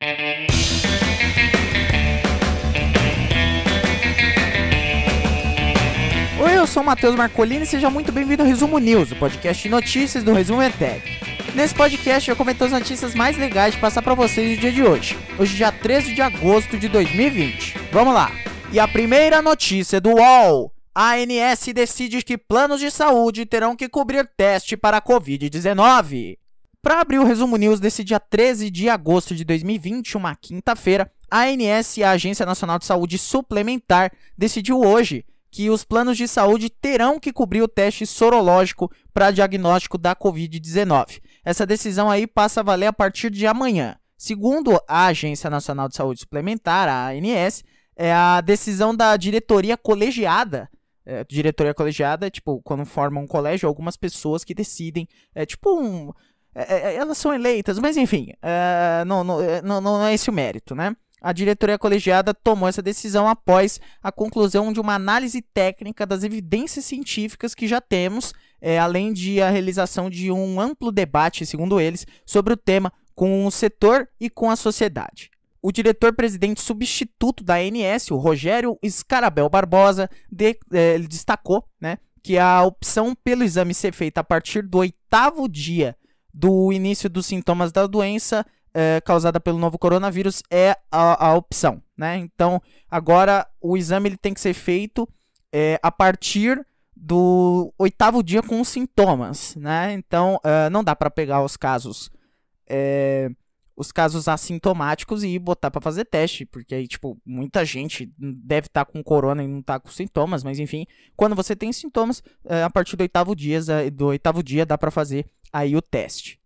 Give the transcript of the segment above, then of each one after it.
Oi, eu sou o Matheus Marcolini e seja muito bem-vindo ao Resumo News, o podcast de notícias do Resumo ETEC. Nesse podcast eu comento as notícias mais legais de passar para vocês no dia de hoje. Hoje, dia 13 de agosto de 2020. Vamos lá! E a primeira notícia do UOL. A ANS decide que planos de saúde terão que cobrir teste para a Covid-19. Para abrir o Resumo News desse dia 13 de agosto de 2020, uma quinta-feira, a ANS, a Agência Nacional de Saúde Suplementar, decidiu hoje que os planos de saúde terão que cobrir o teste sorológico para diagnóstico da Covid-19. Essa decisão aí passa a valer a partir de amanhã. Segundo a Agência Nacional de Saúde Suplementar, a ANS, é a decisão da diretoria colegiada. Diretoria colegiada é tipo quando forma um colégio, algumas pessoas que decidem, elas são eleitas, mas enfim, não é esse o mérito, né? A diretoria colegiada tomou essa decisão após a conclusão de uma análise técnica das evidências científicas que já temos, além de a realização de um amplo debate, segundo eles, sobre o tema com o setor e com a sociedade. O diretor-presidente substituto da ANS, o Rogério Scarabel Barbosa, ele destacou, né, que a opção pelo exame ser feita a partir do 8º dia do início dos sintomas da doença causada pelo novo coronavírus é a opção, né? Então, agora o exame ele tem que ser feito a partir do 8º dia com os sintomas, né? Então, não dá para pegar os casos assintomáticos e botar para fazer teste, porque aí, tipo, muita gente deve estar com corona e não tá com sintomas, mas enfim, quando você tem sintomas, a partir do 8º dia dá para fazer aí o teste.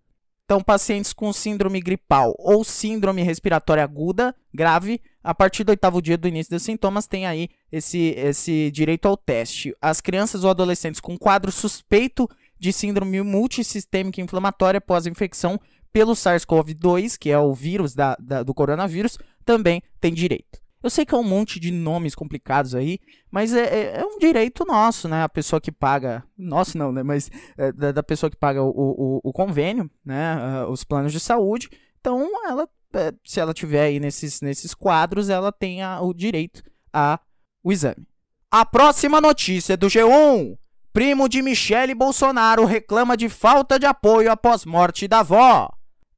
Então, pacientes com síndrome gripal ou síndrome respiratória aguda grave, a partir do 8º dia do início dos sintomas, tem aí esse direito ao teste. As crianças ou adolescentes com quadro suspeito de síndrome multissistêmica inflamatória após a infecção pelo SARS-CoV-2, que é o vírus do coronavírus, também tem direito. Eu sei que é um monte de nomes complicados aí, mas é um direito nosso, né? A pessoa que paga... Nosso não, né? Mas da pessoa que paga o convênio, né? Os planos de saúde. Então, se ela tiver aí nesses quadros, ela tem o direito ao exame. A próxima notícia é do G1. Primo de Michele Bolsonaro reclama de falta de apoio após morte da avó.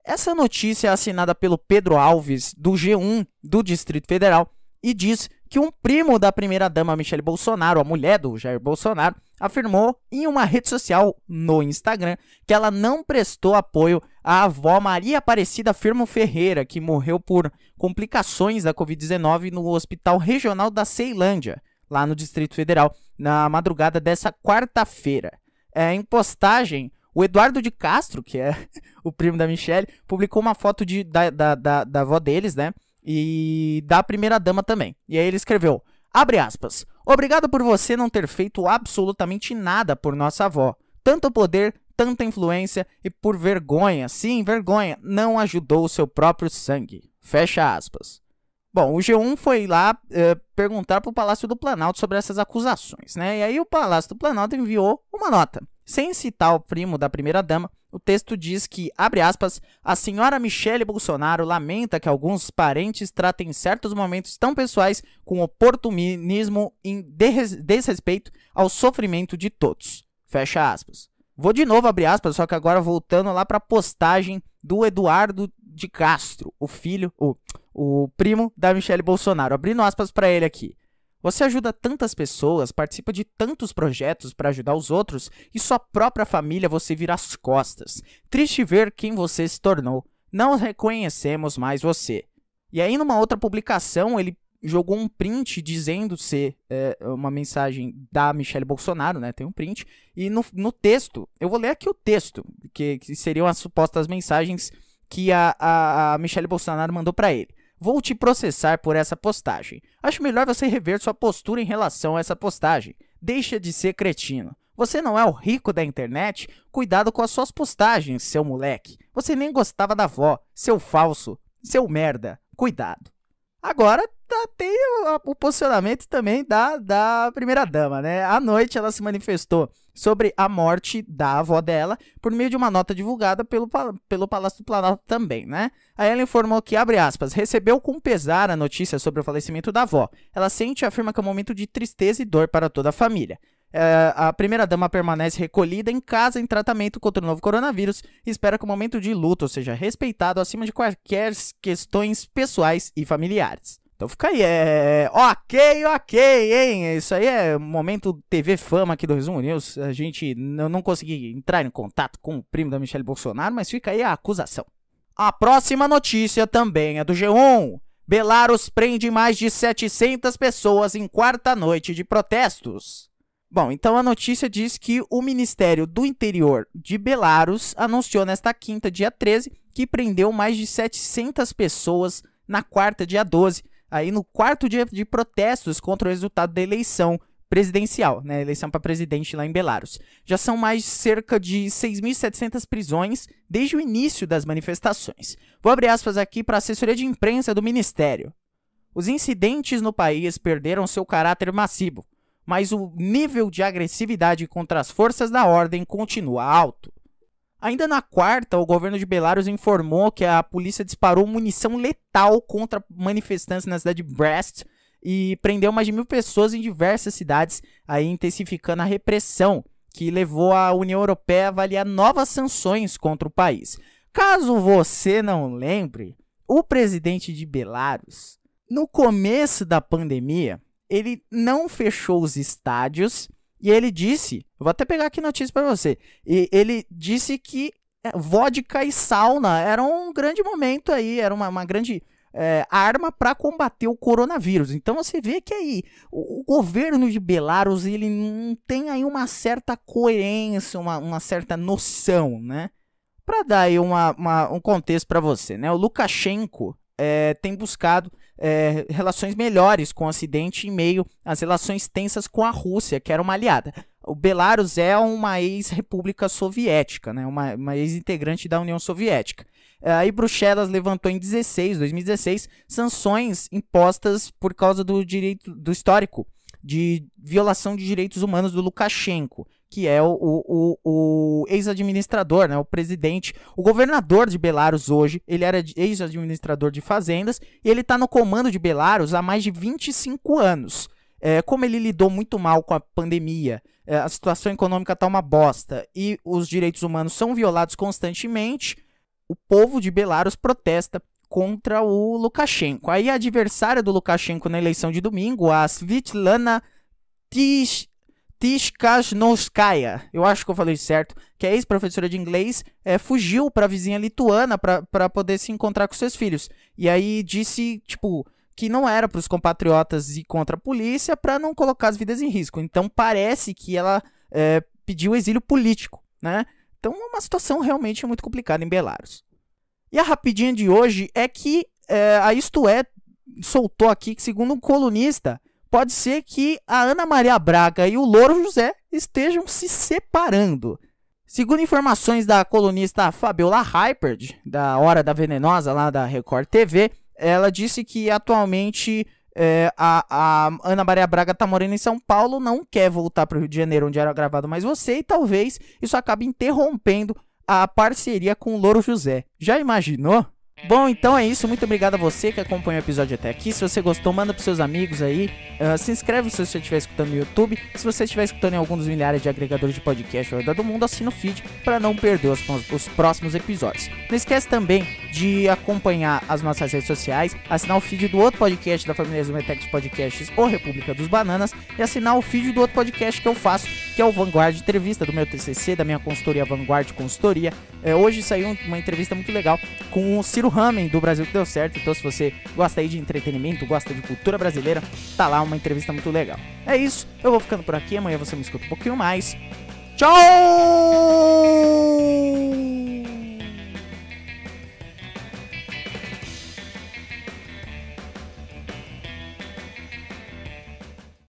Essa notícia é assinada pelo Pedro Alves, do G1 do Distrito Federal, e diz que um primo da primeira-dama Michele Bolsonaro, a mulher do Jair Bolsonaro, afirmou em uma rede social no Instagram que ela não prestou apoio à avó Maria Aparecida Firmo Ferreira, que morreu por complicações da Covid-19 no Hospital Regional da Ceilândia, lá no Distrito Federal, na madrugada dessa quarta-feira. Em postagem, o Eduardo de Castro, que é o primo da Michele, publicou uma foto da avó deles, né? E da primeira-dama também. E aí ele escreveu, abre aspas, obrigado por você não ter feito absolutamente nada por nossa avó. Tanto poder, tanta influência e por vergonha, sim, vergonha, não ajudou o seu próprio sangue. Fecha aspas. Bom, o G1 foi lá perguntar para o Palácio do Planalto sobre essas acusações, né? E aí o Palácio do Planalto enviou uma nota. Sem citar o primo da primeira-dama, o texto diz que, abre aspas, a senhora Michele Bolsonaro lamenta que alguns parentes tratem certos momentos tão pessoais com oportunismo e desrespeito ao sofrimento de todos. Fecha aspas. Vou de novo abrir aspas, só que agora voltando lá para a postagem do Eduardo de Castro, o primo da Michele Bolsonaro. Abrindo aspas para ele aqui. Você ajuda tantas pessoas, participa de tantos projetos para ajudar os outros e sua própria família você vira as costas. Triste ver quem você se tornou. Não reconhecemos mais você. E aí, numa outra publicação, ele jogou um print dizendo ser uma mensagem da Michele Bolsonaro, né? Tem um print. E no texto, eu vou ler aqui o texto, que seriam as supostas mensagens que a Michele Bolsonaro mandou para ele. Vou te processar por essa postagem. Acho melhor você rever sua postura em relação a essa postagem. Deixa de ser cretino. Você não é o rico da internet? Cuidado com as suas postagens, seu moleque. Você nem gostava da avó, seu falso, seu merda. Cuidado. Agora tem o posicionamento também da primeira-dama, né? À noite ela se manifestou sobre a morte da avó dela por meio de uma nota divulgada pelo Palácio do Planalto também, né? Aí ela informou que, abre aspas, recebeu com pesar a notícia sobre o falecimento da avó. Ela sente e afirma que é um momento de tristeza e dor para toda a família. A primeira-dama permanece recolhida em casa em tratamento contra o novo coronavírus e espera que o momento de luto seja respeitado acima de quaisquer questões pessoais e familiares. Então fica aí, ok, hein? Isso aí é momento TV Fama aqui do Resumo News. A gente não consegui entrar em contato com o primo da Michelle Bolsonaro, mas fica aí a acusação. A próxima notícia também é do G1. Belarus prende mais de 700 pessoas em quarta noite de protestos. Bom, então a notícia diz que o Ministério do Interior de Belarus anunciou nesta quinta, dia 13, que prendeu mais de 700 pessoas na quarta, dia 12, aí no quarto dia de protestos contra o resultado da eleição presidencial, né, eleição para presidente lá em Belarus. Já são mais cerca de 6.700 prisões desde o início das manifestações. Vou abrir aspas aqui para a assessoria de imprensa do Ministério. Os incidentes no país perderam seu caráter massivo, mas o nível de agressividade contra as forças da ordem continua alto. Ainda na quarta, o governo de Belarus informou que a polícia disparou munição letal contra manifestantes na cidade de Brest e prendeu mais de 1.000 pessoas em diversas cidades, aí intensificando a repressão, que levou a União Europeia a avaliar novas sanções contra o país. Caso você não lembre, o presidente de Belarus, no começo da pandemia, ele não fechou os estádios e ele disse, eu vou até pegar aqui notícia para você, ele disse que vodka e sauna era um grande momento aí, era uma grande arma para combater o coronavírus. Então você vê que aí o governo de Belarus, ele não tem aí uma certa coerência, uma certa noção, né? Para dar aí um contexto para você, né? O Lukashenko tem buscado relações melhores com o Ocidente em meio às relações tensas com a Rússia, que era uma aliada. O Belarus é uma ex-república soviética, né? Uma ex-integrante da União Soviética. Aí Bruxelas levantou em 2016 sanções impostas por causa do histórico de violação de direitos humanos do Lukashenko, que é o ex-administrador, né, o presidente, o governador de Belarus hoje. Ele era ex-administrador de fazendas e ele está no comando de Belarus há mais de 25 anos. Como ele lidou muito mal com a pandemia, a situação econômica está uma bosta e os direitos humanos são violados constantemente, o povo de Belarus protesta contra o Lukashenko. Aí a adversária do Lukashenko na eleição de domingo, a Svitlana Tsikhanouskaya, eu acho que eu falei certo, que é ex-professora de inglês, fugiu para a vizinha lituana para poder se encontrar com seus filhos. E aí disse, que não era para os compatriotas ir contra a polícia para não colocar as vidas em risco. Então parece que ela pediu exílio político, né? Então é uma situação realmente muito complicada em Belarus. E a rapidinha de hoje é que a Isto É soltou aqui que, segundo um colunista, pode ser que a Ana Maria Braga e o Louro José estejam se separando. Segundo informações da colunista Fabiola Hyperd, da Hora da Venenosa, lá da Record TV, ela disse que atualmente a Ana Maria Braga está morando em São Paulo, não quer voltar para o Rio de Janeiro, onde era gravado Mais Você, e talvez isso acabe interrompendo a parceria com o Louro José. Já imaginou? Bom, então é isso. Muito obrigado a você que acompanhou o episódio até aqui. Se você gostou, manda pros seus amigos aí. Se inscreve se você estiver escutando no YouTube. Se você estiver escutando em algum dos milhares de agregadores de podcast ao redor do mundo, assina o feed para não perder os próximos episódios. Não esquece também de acompanhar as nossas redes sociais, assinar o feed do outro podcast da família Zumetec de Podcasts, ou República dos Bananas, e assinar o feed do outro podcast que eu faço, que é o Vanguard Entrevista, do meu TCC, da minha consultoria Vanguard Consultoria. Hoje saiu uma entrevista muito legal com o Ciro Ramen, do Brasil que Deu Certo. Então, se você gosta aí de entretenimento, gosta de cultura brasileira, tá lá uma entrevista muito legal. É isso, eu vou ficando por aqui. Amanhã você me escuta um pouquinho mais. Tchau!